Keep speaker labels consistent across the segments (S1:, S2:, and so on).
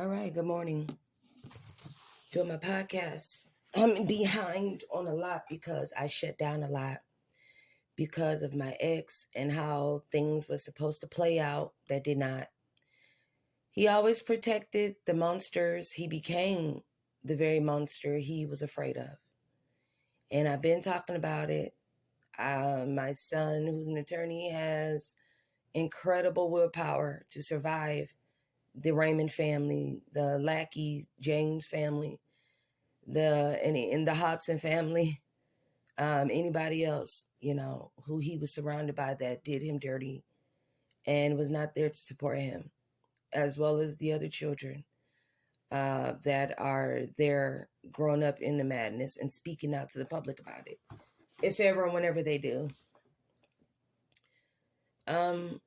S1: All right, good morning. Doing my podcast. I'm behind on a lot because I shut down a lot because of my ex and how things were supposed to play out that did not. He always protected the monsters. He became the very monster he was afraid of. And I've been talking about it. My son, who's an attorney, has incredible willpower to survive the Raymond family, the Lackey James family, in the Hobson family, anybody else, who he was surrounded by that did him dirty and was not there to support him, as well as the other children that are there growing up in the madness and speaking out to the public about it, if ever and whenever they do. I'm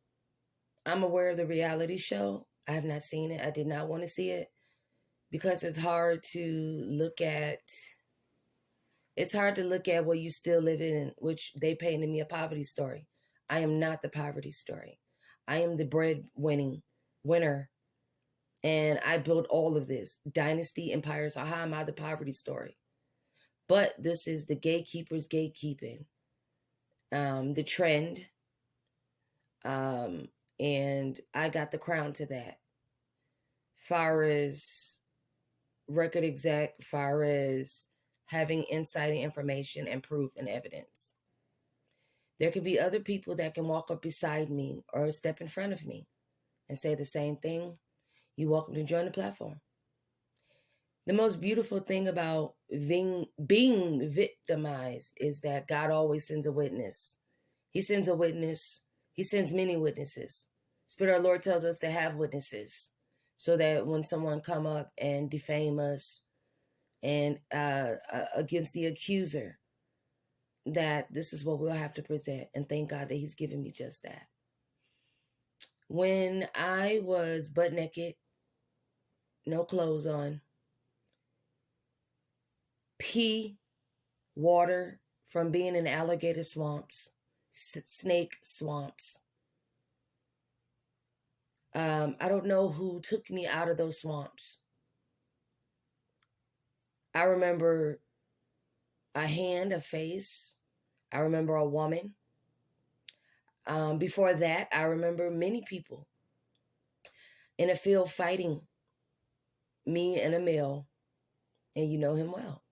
S1: aware of the reality show. I have not seen it. I did not want to see it because it's hard to look at. It's hard to look at what you still live in, which they painted me a poverty story. I am not the poverty story. I am the winner. And I built all of this. Dynasty, empire. So how am I the poverty story? But this is the gatekeepers gatekeeping. The trend. And I got the crown to that. Far as record exec, far as having insight and information and proof and evidence. There could be other people that can walk up beside me or step in front of me and say the same thing. You're welcome to join the platform. The most beautiful thing about being victimized is that God always sends a witness. He sends a witness. He sends many witnesses. Spirit of our Lord tells us to have witnesses so that when someone come up and defame us and against the accuser, that this is what we'll have to present. And thank God that he's given me just that. When I was butt naked, no clothes on, pee, water from being in alligator swamps, snake swamps. I don't know who took me out of those swamps. I remember a hand, a face. I remember a woman. Before that, I remember many people in a field fighting me and a male, and you know him well.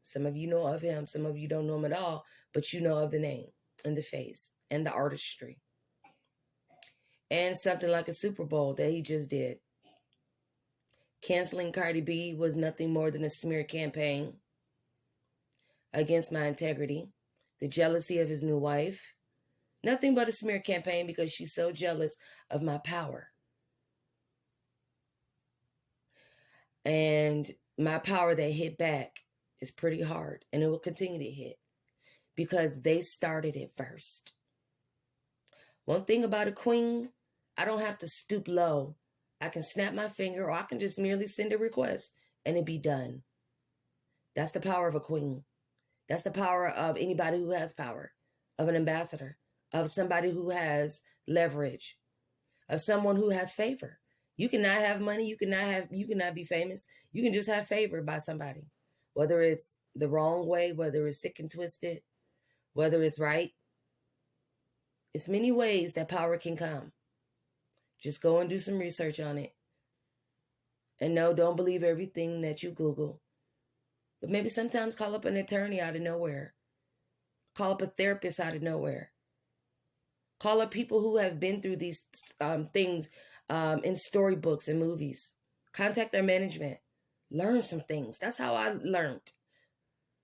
S1: Some of you know of him, some of you don't know him at all, but you know of the name and the face and the artistry. And something like a Super Bowl that he just did. Canceling Cardi B was nothing more than a smear campaign against my integrity. The jealousy of his new wife. Nothing but a smear campaign because she's so jealous of my power. And my power that hit back is pretty hard. And it will continue to hit because they started it first. One thing about a queen, I don't have to stoop low. I can snap my finger or I can just merely send a request and it be done. That's the power of a queen. That's the power of anybody who has power, of an ambassador, of somebody who has leverage, of someone who has favor. You cannot have money. You cannot be famous. You can just have favor by somebody, whether it's the wrong way, whether it's sick and twisted, whether it's right. It's many ways that power can come. Just go and do some research on it. And no, don't believe everything that you Google. But maybe sometimes call up an attorney out of nowhere. Call up a therapist out of nowhere. Call up people who have been through these things in storybooks and movies. Contact their management. Learn some things. That's how I learned.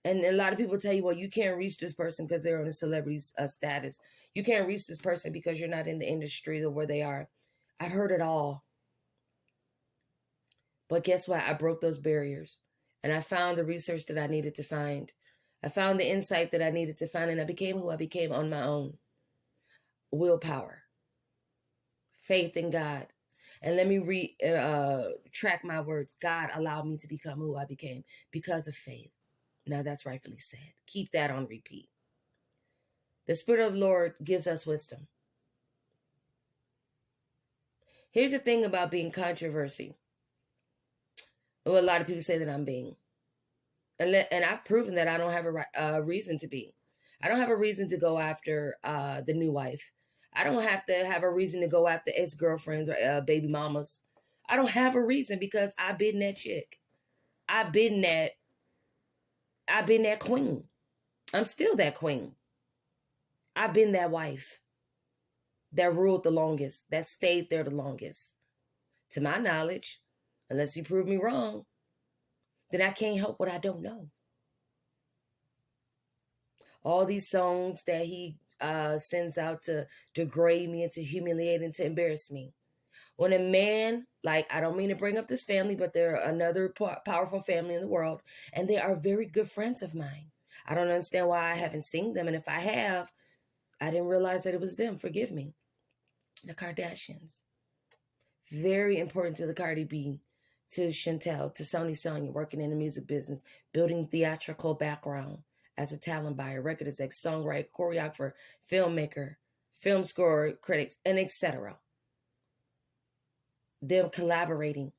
S1: And a lot of people tell you, well, you can't reach this person because they're on a celebrity status. You can't reach this person because you're not in the industry or where they are. I've heard it all. But guess what? I broke those barriers. And I found the research that I needed to find. I found the insight that I needed to find. And I became who I became on my own. Willpower. Faith in God. And let me track my words. God allowed me to become who I became because of faith. Now that's rightfully said. Keep that on repeat. The Spirit of the Lord gives us wisdom. Here's the thing about being controversy. Well, a lot of people say that I'm being. And I've proven that I don't have a reason to be. I don't have a reason to go after the new wife. I don't have to have a reason to go after ex-girlfriends or baby mamas. I don't have a reason because I've been that chick. I've been that queen. I'm still that queen. I've been that wife that ruled the longest, that stayed there the longest. To my knowledge, unless you prove me wrong, then I can't help what I don't know. All these songs that he sends out to degrade me and to humiliate and to embarrass me. When a man, like, I don't mean to bring up this family, but they're another powerful family in the world, and they are very good friends of mine. I don't understand why I haven't seen them, and if I have, I didn't realize that it was them. Forgive me. The Kardashians. Very important to the Cardi B, to Shantel, to Sony Sonia, working in the music business, building theatrical background as a talent buyer, record exec, songwriter, choreographer, filmmaker, film score critics, and etc. Them collaborating,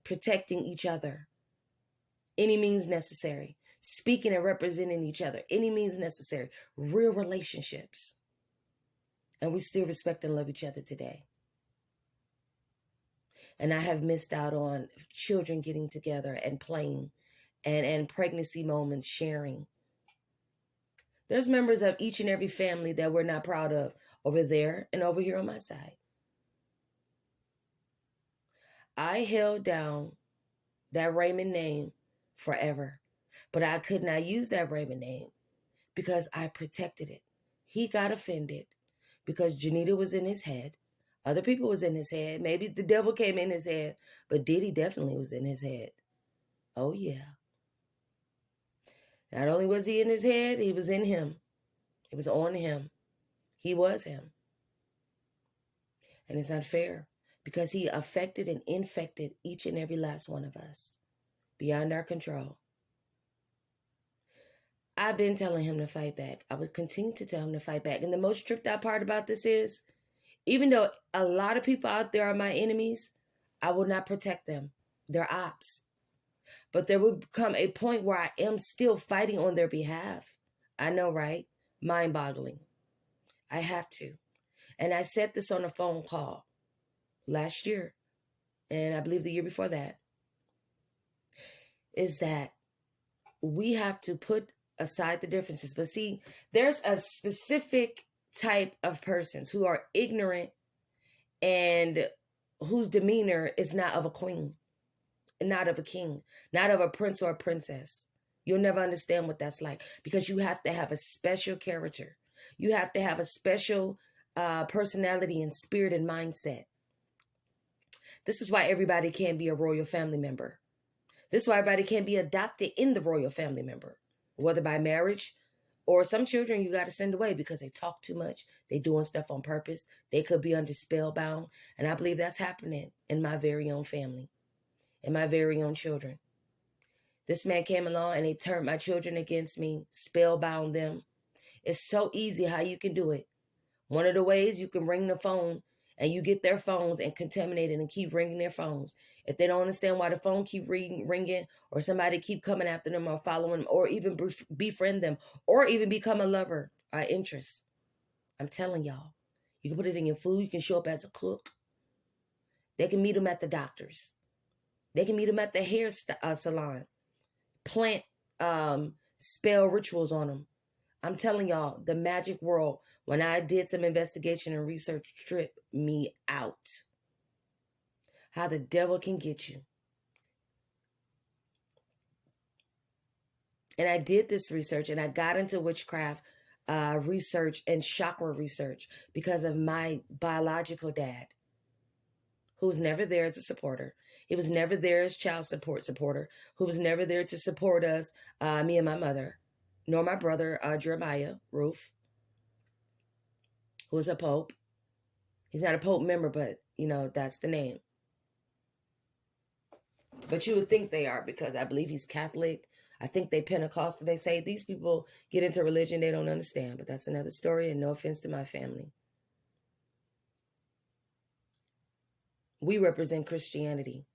S1: protecting each other, any means necessary, speaking and representing each other, any means necessary, real relationships. And we still respect and love each other today. And I have missed out on children getting together and playing and pregnancy moments sharing. There's members of each and every family that we're not proud of over there and over here on my side. I held down that Raymond name forever, but I could not use that Raymond name because I protected it. He got offended because Janita was in his head. Other people was in his head. Maybe the devil came in his head, but Diddy definitely was in his head. Oh, yeah. Not only was he in his head, he was in him. It was on him. He was him. And it's not fair because he affected and infected each and every last one of us beyond our control. I've been telling him to fight back. I would continue to tell him to fight back. And the most tripped out part about this is, even though a lot of people out there are my enemies, I will not protect them. They're ops. But there will come a point where I am still fighting on their behalf. I know, right? Mind-boggling. I have to. And I said this on a phone call last year, and I believe the year before that, is that we have to put aside the differences. But see, there's a specific type of persons who are ignorant and whose demeanor is not of a queen, not of a king, not of a prince or a princess. You'll never understand what that's like because you have to have a special character. You have to have a special personality and spirit and mindset. This is why everybody can't be a royal family member. This is why everybody can't be adopted in the royal family member, whether by marriage or some children you got to send away because they talk too much. They doing stuff on purpose. They could be under spellbound. And I believe that's happening in my very own family, in my very own children. This man came along and he turned my children against me, spellbound them. It's so easy how you can do it. One of the ways you can ring the phone and you get their phones and contaminate it and keep ringing their phones. If they don't understand why the phone keep ringing or somebody keep coming after them or following them or even befriend them or even become a lover or interest. I'm telling y'all, you can put it in your food. You can show up as a cook. They can meet them at the doctor's. They can meet them at the hair salon. Plant spell rituals on them. I'm telling y'all, the magic world, when I did some investigation and research, tripped me out. How the devil can get you. And I did this research and I got into witchcraft research and chakra research because of my biological dad, who's never there as a supporter. He was never there as child supporter, who was never there to support us, me and my mother, nor my brother, Jeremiah Roof, who is a pope. He's not a pope member, but, you know, that's the name. But you would think they are because I believe he's Catholic. I think they Pentecostal. They say these people get into religion they don't understand, but that's another story, and no offense to my family. We represent Christianity.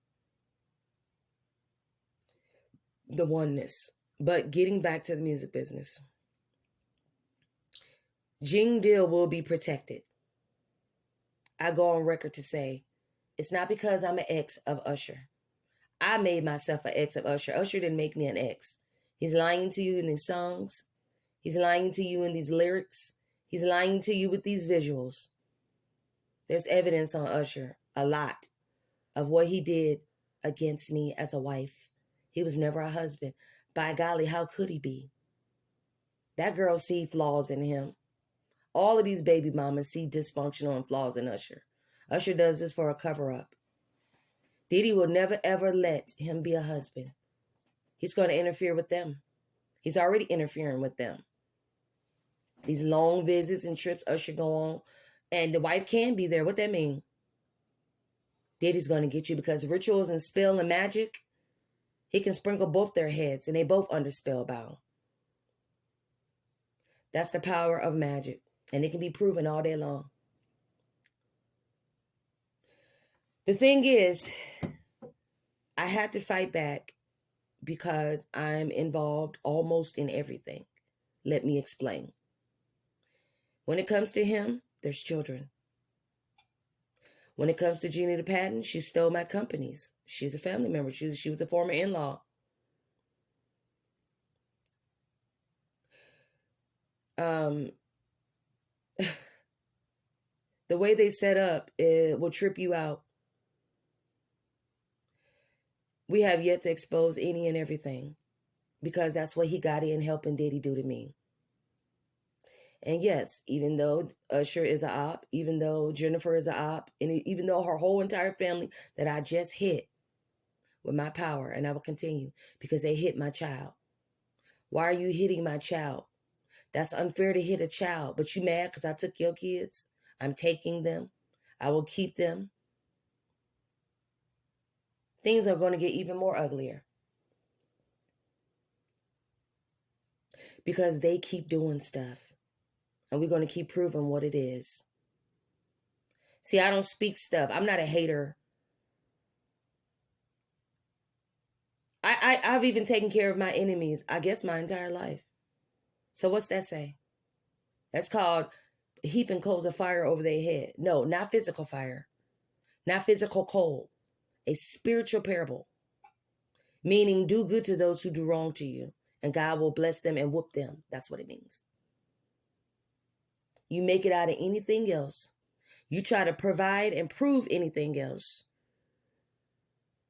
S1: the oneness. But getting back to the music business, Jing Deal will be protected. I go on record to say, it's not because I'm an ex of Usher. I made myself an ex of Usher. Usher didn't make me an ex. He's lying to you in these songs. He's lying to you in these lyrics. He's lying to you with these visuals. There's evidence on Usher, a lot, of what he did against me as a wife. He was never a husband. By golly, how could he be? That girl see flaws in him. All of these baby mamas see dysfunctional and flaws in Usher. Usher does this for a cover-up. Diddy will never, ever let him be a husband. He's going to interfere with them. He's already interfering with them. These long visits and trips Usher go on, and the wife can be there. What that mean? Diddy's going to get you because rituals and spell and magic, he can sprinkle both their heads, and they both under spellbound. That's the power of magic, and it can be proven all day long. The thing is, I had to fight back because I'm involved almost in everything. Let me explain. When it comes to him, there's children. When it comes to Jeannie the Patton, she stole my companies. She's a family member. She was a former in-law. The way they set up, it will trip you out. We have yet to expose any and everything because that's what he got in helping Diddy do to me. And yes, even though Usher is a op, even though Jennifer is a op, and even though her whole entire family that I just hit with my power, and I will continue because they hit my child. Why are you hitting my child? That's unfair to hit a child, but you mad because I took your kids? I'm taking them. I will keep them. Things are going to get even more uglier because they keep doing stuff. And we're going to keep proving what it is. See, I don't speak stuff. I'm not a hater. I've even taken care of my enemies, I guess, my entire life. So what's that say? That's called heaping coals of fire over their head. No, not physical fire. Not physical coal. A spiritual parable. Meaning do good to those who do wrong to you. And God will bless them and whoop them. That's what it means. You make it out of anything else. You try to provide and prove anything else.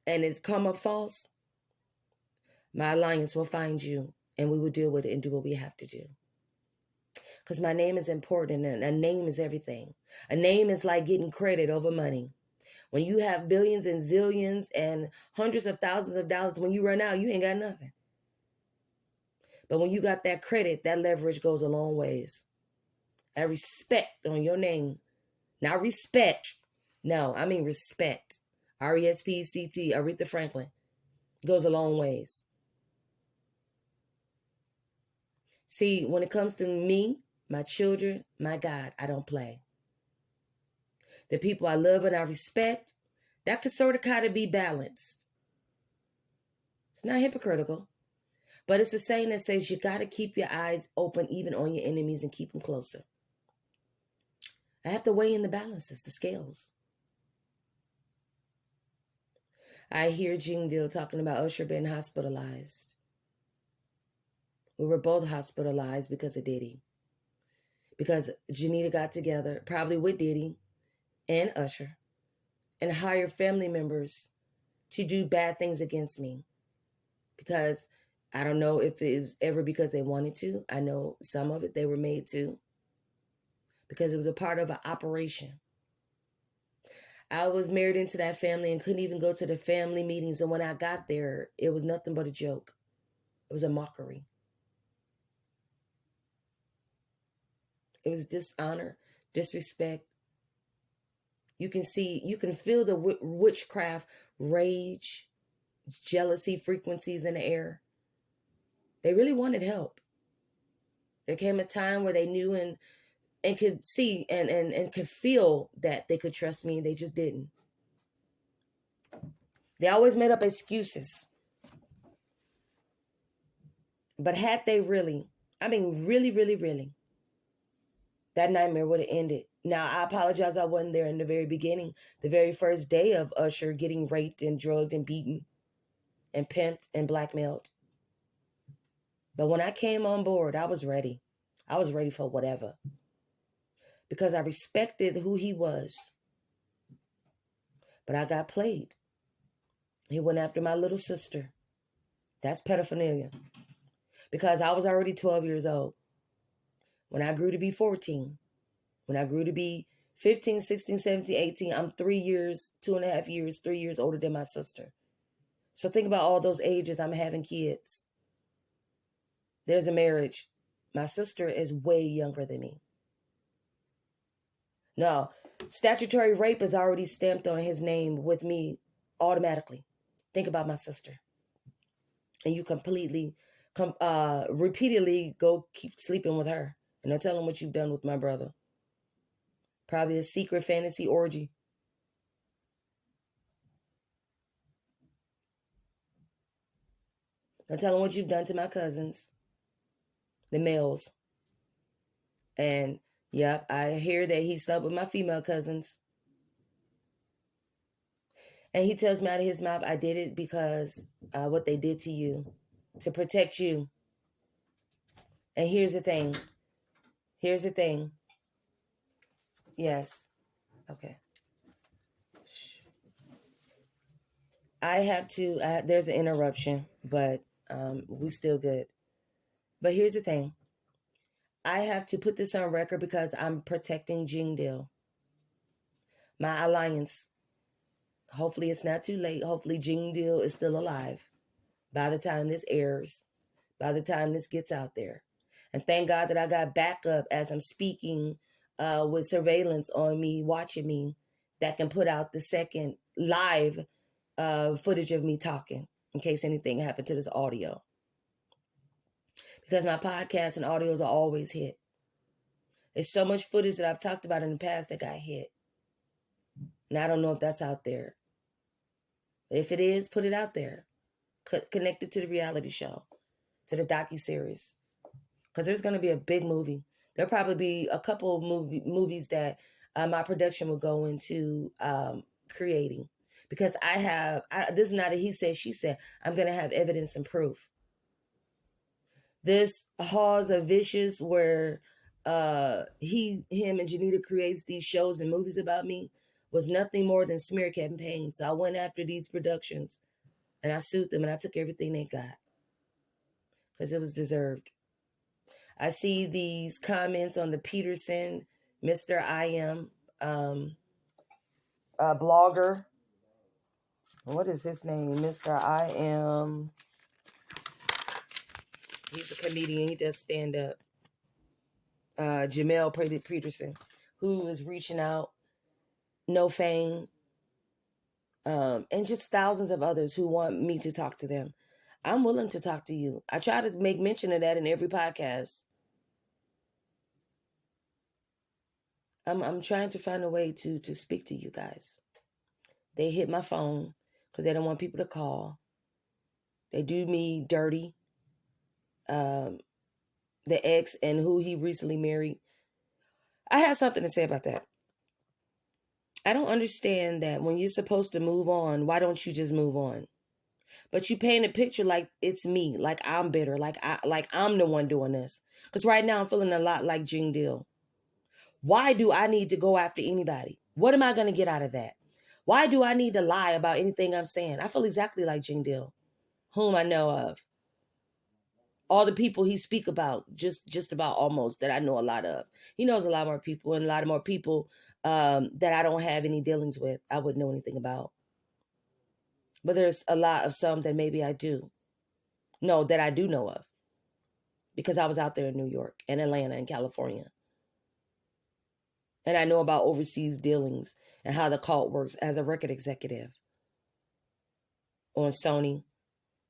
S1: And it's come up false. My alliance will find you and we will deal with it and do what we have to do. Because my name is important and a name is everything. A name is like getting credit over money. When you have billions and zillions and hundreds of thousands of dollars, when you run out, you ain't got nothing. But when you got that credit, that leverage goes a long ways. That respect on your name. Not respect. No, I mean respect. R-E-S-P-E-C-T, Aretha Franklin. Goes a long ways. See, when it comes to me, my children, my God, I don't play. The people I love and I respect, that could sort of kind of be balanced. It's not hypocritical. But it's a saying that says you got to keep your eyes open even on your enemies and keep them closer. I have to weigh in the balances, the scales. I hear Jing Deal talking about Usher being hospitalized. We were both hospitalized because of Diddy. Because Janita got together, probably with Diddy and Usher, and hired family members to do bad things against me. Because I don't know if it was ever because they wanted to. I know some of it they were made to. Because it was a part of an operation. I was married into that family and couldn't even go to the family meetings. And when I got there, it was nothing but a joke. It was a mockery. It was dishonor, disrespect. You can feel the witchcraft, rage, jealousy frequencies in the air. They really wanted help. There came a time where they knew and could see and could feel that they could trust me. They just didn't. They always made up excuses. But had they really, I mean, really, really, really, that nightmare would have ended. Now, I apologize I wasn't there in the very beginning, the very first day of Usher getting raped and drugged and beaten and pimped and blackmailed. But when I came on board, I was ready. I was ready for whatever. Because I respected who he was. But I got played. He went after my little sister. That's pedophilia. Because I was already 12 years old. When I grew to be 14, when I grew to be 15, 16, 17, 18, I'm 3 years, 2.5 years, 3 years older than my sister. So think about all those ages I'm having kids. There's a marriage. My sister is way younger than me. No, statutory rape is already stamped on his name with me automatically. Think about my sister. And you repeatedly go keep sleeping with her. And don't tell him what you've done with my brother. Probably a secret fantasy orgy. Don't tell him what you've done to my cousins. The males. And, yep, I hear that he slept with my female cousins. And he tells me out of his mouth, I did it because what they did to you. To protect you. And here's the thing. Here's the thing. Yes. Okay. I have to, there's an interruption, but we still good. But here's the thing. I have to put this on record because I'm protecting Jingdil. My alliance. Hopefully it's not too late. Hopefully Jingdil is still alive by the time this airs, by the time this gets out there. And thank God that I got backup as I'm speaking with surveillance on me, watching me, that can put out the second live footage of me talking in case anything happened to this audio. Because my podcasts and audios are always hit. There's so much footage that I've talked about in the past that got hit. And I don't know if that's out there. If it is, put it out there. Connect it to the reality show, to the docuseries. Because there's going to be a big movie. There'll probably be a couple movies that my production will go into creating. Because this is not a he said, she said. I'm going to have evidence and proof. This Halls of Vicious, where him and Janita creates these shows and movies about me, was nothing more than smear campaign. So I went after these productions and I sued them and I took everything they got. Because it was deserved. I see these comments on the Peterson, Mr. I Am blogger. What is his name? Mr. I Am. He's a comedian. He does stand up. Jamel Peterson, who is reaching out. No Fame. And just thousands of others who want me to talk to them. I'm willing to talk to you. I try to make mention of that in every podcast. I'm trying to find a way to speak to you guys. They hit my phone because they don't want people to call. They do me dirty. The ex and who he recently married. I have something to say about that. I don't understand that when you're supposed to move on, why don't you just move on? But you paint a picture like it's me, like I'm bitter, like I'm the one doing this. Because right now I'm feeling a lot like Jingdil. Why do I need to go after anybody? What am I going to get out of that? Why do I need to lie about anything I'm saying? I feel exactly like Jingdil, whom I know of. All the people he speak about, just about almost, that I know a lot of. He knows a lot more people and a lot more people that I don't have any dealings with. I wouldn't know anything about. But there's a lot of some that maybe I do. No, that I do know of. Because I was out there in New York and Atlanta and California. And I know about overseas dealings and how the cult works as a record executive on Sony,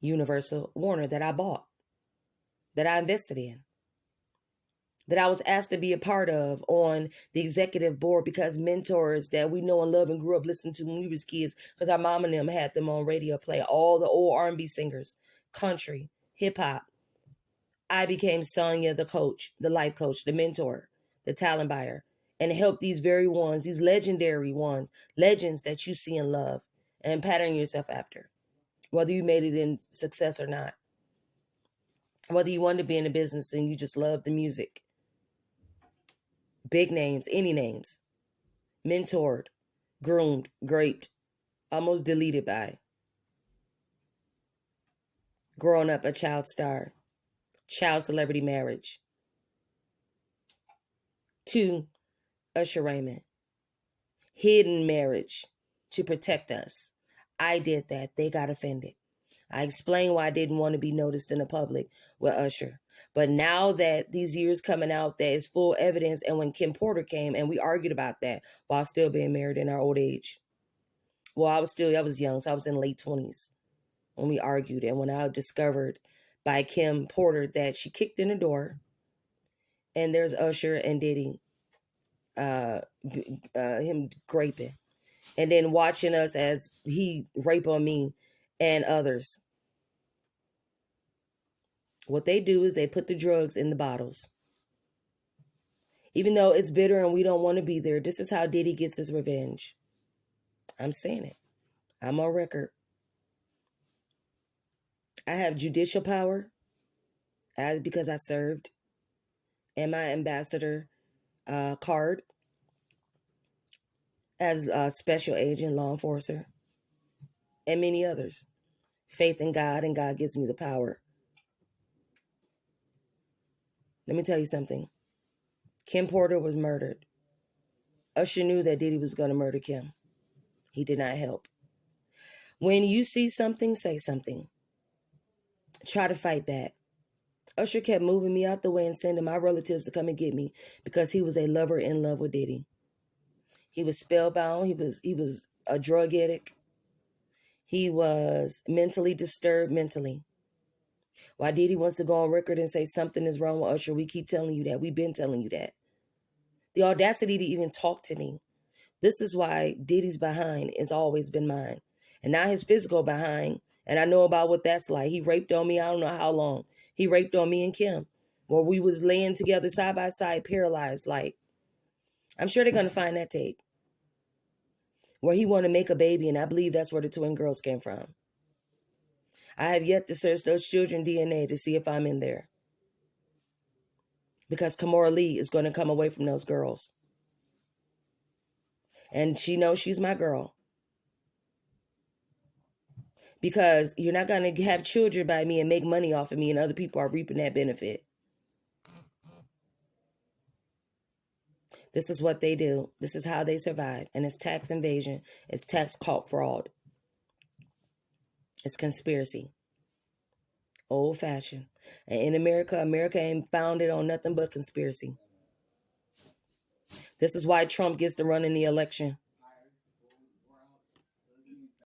S1: Universal, Warner that I bought, that I invested in, that I was asked to be a part of on the executive board because mentors that we know and love and grew up listening to when we was kids, because our mom and them had them on radio play, all the old R&B singers, country, hip hop, I became Sonia, the coach, the life coach, the mentor, the talent buyer, and help these very ones, these legendary ones, legends that you see and love, and pattern yourself after, whether you made it in success or not, whether you wanted to be in a business and you just love the music, big names, any names, mentored, groomed, graped, almost deleted by, growing up a child star, child celebrity marriage, to Usher Raymond, hidden marriage to protect us. I did that. They got offended. I explained why I didn't want to be noticed in the public with Usher. But now that these years coming out, there is full evidence. And when Kim Porter came and we argued about that while still being married in our old age. Well, I was young, so I was in late 20s when we argued. And when I discovered by Kim Porter that she kicked in the door and there's Usher and Diddy, him graping. And then watching us as he rape on me and others. What they do is they put the drugs in the bottles. Even though it's bitter and we don't want to be there, this is how Diddy gets his revenge. I'm saying it. I'm on record. I have judicial power because I served, and my ambassador card as a special agent, law enforcer, and many others. Faith in God, and God gives me the power. Let me tell you something. Kim Porter was murdered. Usher knew that Diddy was going to murder Kim. He did not help. When you see something, say something. Try to fight back. Usher kept moving me out the way and sending my relatives to come and get me because he was a lover in love with Diddy. He was spellbound. He was a drug addict. He was mentally disturbed mentally. Why Diddy wants to go on record and say something is wrong with Usher, we keep telling you that. We've been telling you that. The audacity to even talk to me. This is why Diddy's behind has always been mine. And now his physical behind, and I know about what that's like. He raped on me, I don't know how long. He raped on me and Kim. Where we was laying together side by side, paralyzed like. I'm sure they're going to find that tape. Where he wanted to make a baby, and I believe that's where the twin girls came from. I have yet to search those children's DNA to see if I'm in there. Because Kamora Lee is going to come away from those girls. And she knows she's my girl. Because you're not going to have children by me and make money off of me and other people are reaping that benefit. This is what they do. This is how they survive. And it's tax invasion. It's tax cult fraud. It's conspiracy. Old fashioned. And in America ain't founded on nothing but conspiracy. This is why Trump gets to run in the election.